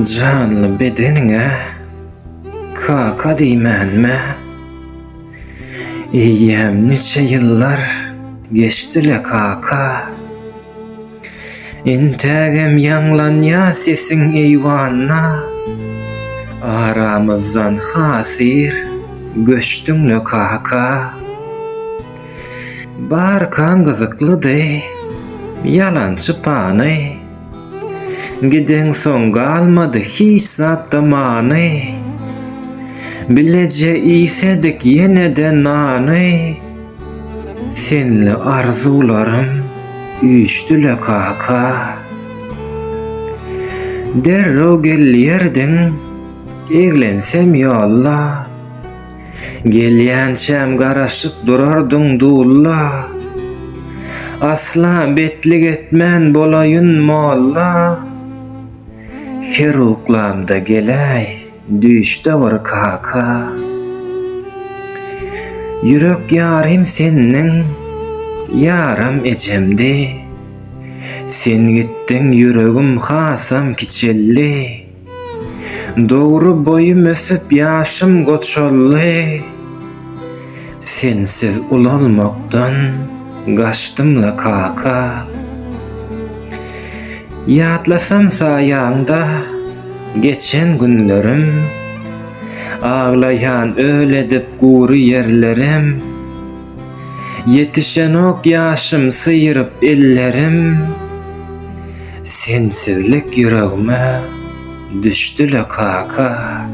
Canlı bedenine kaka diýmänme. İýýem niçe yıllar geçdile kaka. Intägem ýanglanja sesiň eýwanna. Aramyzdan hasir göçdüňle kaka. Barkan gyzyklydy, yalançy pany. Giden soň galmady hiç zat damany. Bileje isedik ýene-de nany. Senli arzularym üýşdüle kaka. Derrew gelýärdiň, eglensem ýalla. Gelýänçem garaşyp durardyň dulla. Asla betlik etmän bolayyn molla. Her uklamda gelay, düşde bir kaka. Yürek yarim senniň, yaram ejemdi. Sen gittin yüregim hasam kiçelli. Dogry boyum ösüp ýaşym goçolly. Sensiz ulalmakdan gaçdymla kaka. Ýatlasam saýanda geçen günlerim. Ağlayan öledip gury yerlerim. Yetişenok ýaşym syýryp ellerim. Sensizlik yüregime düşdüle kaka.